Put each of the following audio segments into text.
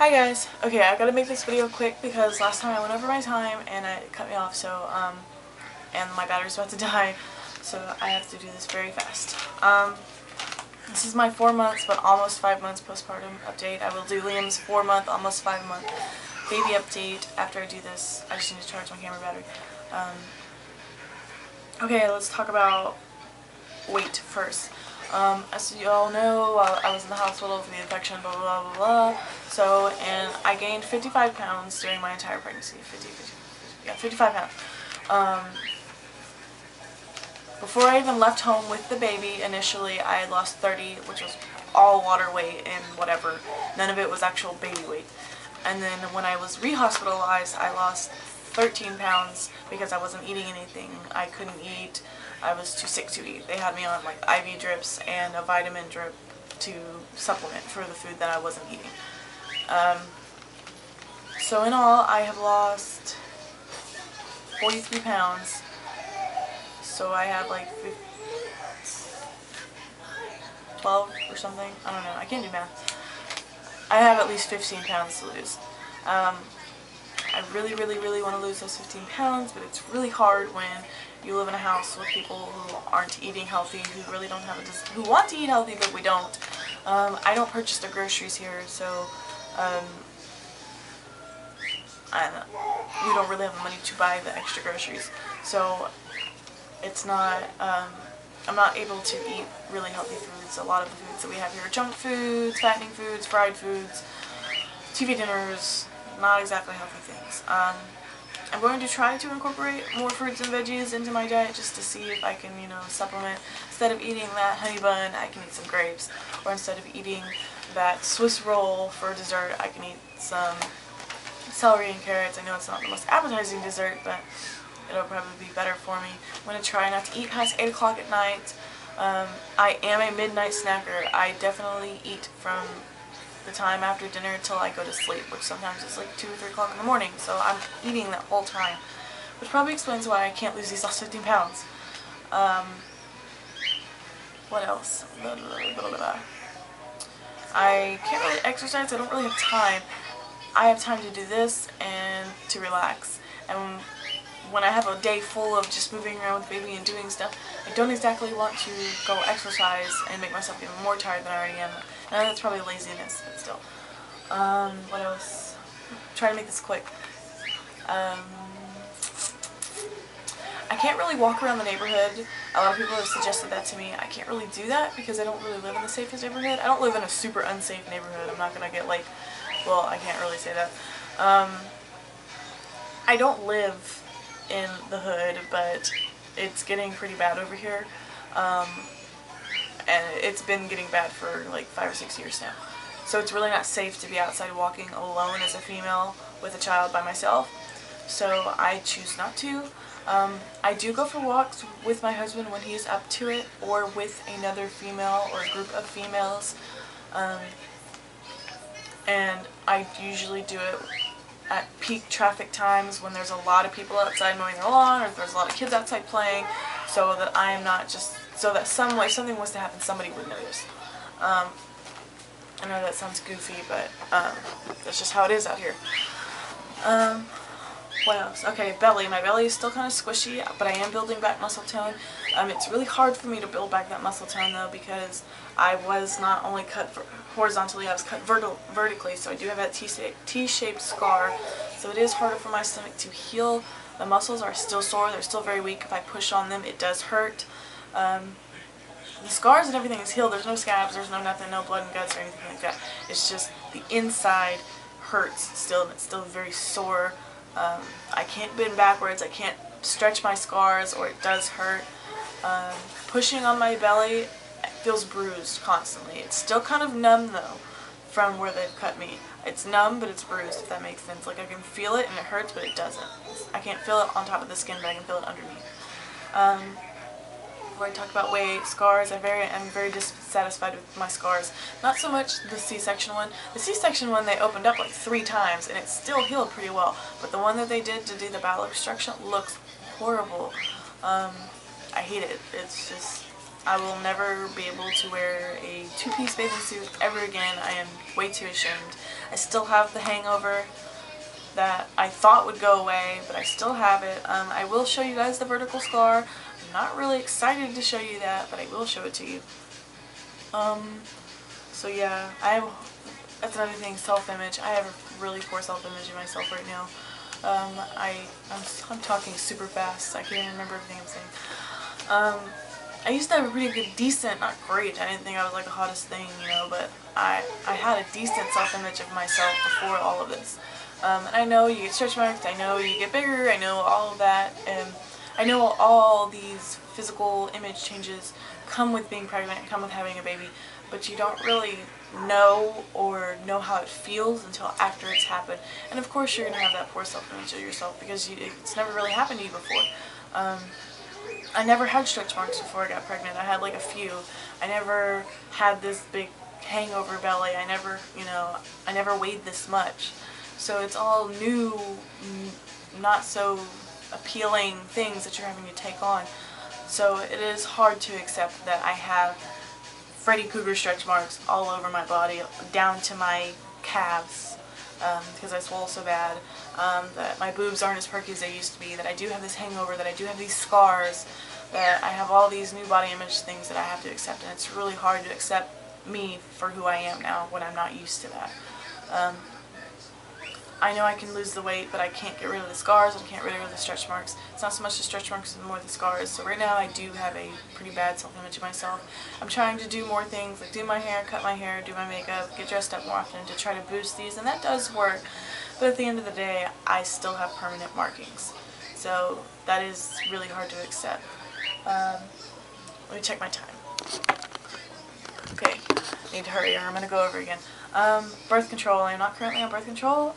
Hi guys. Okay, I gotta make this video quick because last time I went over my time and it cut me off, and my battery's about to die, so I have to do this very fast. This is my 4 months but almost 5 months postpartum update. I will do Liam's 4-month, almost 5-month baby update after I do this. I just need to charge my camera battery. Okay, let's talk about weight first. As you all know, I was in the hospital for the infection, blah blah blah blah. So, and I gained 55 pounds during my entire pregnancy. 55 pounds. Before I even left home with the baby, initially I had lost 30, which was all water weight and whatever. None of it was actual baby weight. And then when I was re-hospitalized, I lost 13 pounds because I wasn't eating anything. I couldn't eat. I was too sick to eat. They had me on like IV drips and a vitamin drip to supplement for the food that I wasn't eating. So in all, I have lost 43 pounds. So I have like 12 or something. I don't know. I can't do math. I have at least 15 pounds to lose. I really want to lose those 15 pounds, but it's really hard when you live in a house with people who aren't eating healthy, who really don't have who want to eat healthy, but we don't. I don't purchase the groceries here, so we don't really have the money to buy the extra groceries. So it's not, I'm not able to eat really healthy foods. A lot of the foods that we have here are junk foods, fattening foods, fried foods, TV dinners, not exactly healthy things. I'm going to try to incorporate more fruits and veggies into my diet just to see if I can, supplement. Instead of eating that honey bun, I can eat some grapes. Or instead of eating that Swiss roll for dessert, I can eat some celery and carrots. I know it's not the most appetizing dessert, but it'll probably be better for me. I'm going to try not to eat past 8 o'clock at night. I am a midnight snacker. I definitely eat from the time after dinner till I go to sleep, which sometimes is like 2 or 3 o'clock in the morning, so I'm eating that whole time, which probably explains why I can't lose these last 15 pounds. What else? I can't really exercise. I don't really have time. I have time to do this and to relax, and when I have a day full of just moving around with the baby and doing stuff, I don't exactly want to go exercise and make myself even more tired than I already am. And that's probably laziness, but still. What else? Try to make this quick. I can't really walk around the neighborhood. A lot of people have suggested that to me. I can't really do that because I don't really live in the safest neighborhood. I don't live in a super unsafe neighborhood. I'm not gonna get like, well, I can't really say that. I don't live in the hood, but it's getting pretty bad over here, and it's been getting bad for like 5 or 6 years now, so it's really not safe to be outside walking alone as a female with a child by myself, so I choose not to. I do go for walks with my husband when he's up to it, or with another female or a group of females, and I usually do it at peak traffic times when there's a lot of people outside mowing their lawn, or if there's a lot of kids outside playing, so that I am not just, so that if something was to happen, somebody would notice. I know that sounds goofy, but that's just how it is out here. What else? Okay, belly. My belly is still kind of squishy, but I am building back muscle tone. It's really hard for me to build back that muscle tone though, because I was not only cut horizontally, I was cut vertically, so I do have that T-shaped scar, so it is harder for my stomach to heal. The muscles are still sore, they're still very weak. If I push on them, it does hurt. The scars and everything is healed, there's no scabs, there's no nothing, no blood and guts or anything like that. It's just the inside hurts still, and it's still very sore. I can't bend backwards, I can't stretch my scars, or it does hurt. Pushing on my belly feels bruised constantly. It's still kind of numb though from where they've cut me. It's numb, but it's bruised, if that makes sense. Like I can feel it and it hurts, but it doesn't. I can't feel it on top of the skin, but I can feel it underneath. Where I talked about weight, scars, I'm very dissatisfied with my scars. Not so much the C-section one. The C-section one they opened up like 3 times and it still healed pretty well. But the one that they did to do the bowel obstruction looks horrible. I hate it. It's just I will never be able to wear a two-piece bathing suit ever again. I am way too ashamed. I still have the hangover that I thought would go away, but I still have it. I will show you guys the vertical scar. I'm not really excited to show you that, but I will show it to you. So yeah, that's another thing, self-image. I have a really poor self-image of myself right now. I'm talking super fast. I can't even remember everything I'm saying. I used to have a pretty good, decent, not great, I didn't think I was like the hottest thing, you know, but I had a decent self-image of myself before all of this. And I know you get stretch marks, I know you get bigger, I know all of that, and I know all these physical image changes come with being pregnant, come with having a baby, but you don't really know or know how it feels until after it's happened. And of course you're going to have that poor self-image of yourself because it's never really happened to you before. I never had stretch marks before I got pregnant. I had like a few. I never had this big hangover belly. I never weighed this much. So it's all new, not so appealing things that you're having to take on. So it is hard to accept that I have Freddy Krueger stretch marks all over my body, down to my calves, because I swole so bad, that my boobs aren't as perky as they used to be, that I do have this hangover, that I do have these scars, that I have all these new body image things that I have to accept, and it's really hard to accept me for who I am now when I'm not used to that. I know I can lose the weight, but I can't get rid of the scars, I can't get rid of the stretch marks. It's not so much the stretch marks, it's more the scars. So right now I do have a pretty bad self-image of myself. I'm trying to do more things, like do my hair, cut my hair, do my makeup, get dressed up more often to try to boost these, and that does work. But at the end of the day, I still have permanent markings. So that is really hard to accept. Let me check my time. Okay, I need to hurry or I'm going to go over again. Birth control. I am not currently on birth control.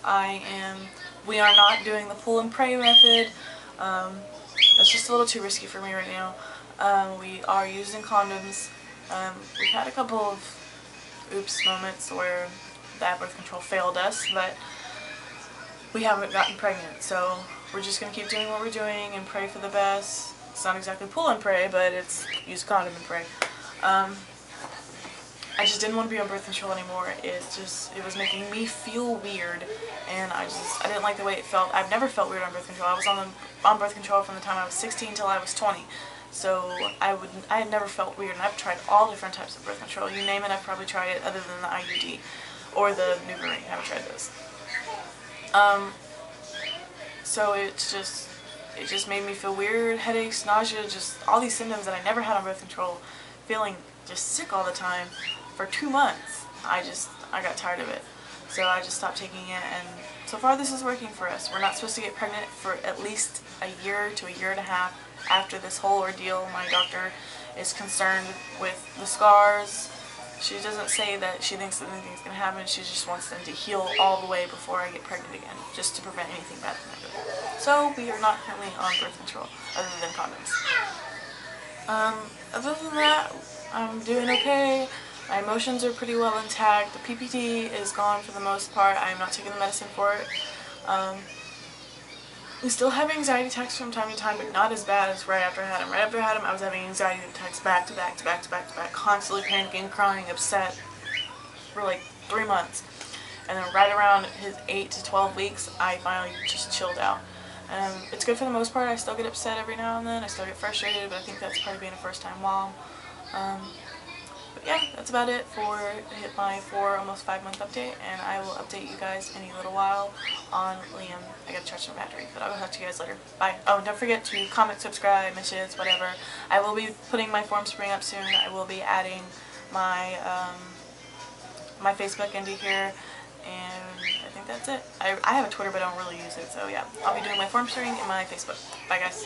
We are not doing the pull and pray method. That's just a little too risky for me right now. We are using condoms. We've had a couple of oops moments where that birth control failed us, but we haven't gotten pregnant. So we're just going to keep doing what we're doing and pray for the best. It's not exactly pull and pray, but it's use condom and pray. I just didn't want to be on birth control anymore. It was making me feel weird, and I didn't like the way it felt. I've never felt weird on birth control. I was on birth control from the time I was 16 until I was 20. So I had never felt weird, and I've tried all different types of birth control. You name it, I've probably tried it, other than the IUD or the NuvaRing. I haven't tried those. So it just made me feel weird, headaches, nausea, just all these symptoms that I never had on birth control, feeling just sick all the time. For 2 months, I got tired of it. So I just stopped taking it, and so far this is working for us. We're not supposed to get pregnant for at least a year to a year and a half after this whole ordeal. My doctor is concerned with the scars. She doesn't say that she thinks that anything's going to happen. She just wants them to heal all the way before I get pregnant again, just to prevent anything bad from happening. So we are not currently on birth control, other than condoms. Other than that, I'm doing okay. My emotions are pretty well intact. The PPD is gone for the most part. I'm not taking the medicine for it. I still have anxiety attacks from time to time, but not as bad as right after I had them. Right after I had them, I was having anxiety attacks back to back to back to back to back, constantly panicking, crying, upset for like 3 months. And then right around his 8 to 12 weeks, I finally just chilled out. It's good for the most part. I still get upset every now and then. I still get frustrated, but I think that's part of being a first-time mom. But yeah, that's about it for my almost 5-month update, and I will update you guys in a little while on Liam. I gotta charge my battery, but I'll talk to you guys later. Bye. Oh, and don't forget to comment, subscribe, mentions, whatever. I will be putting my form spring up soon. I will be adding my my Facebook into here, and I think that's it. I have a Twitter, but I don't really use it, so yeah. I'll be doing my form spring and my Facebook. Bye, guys.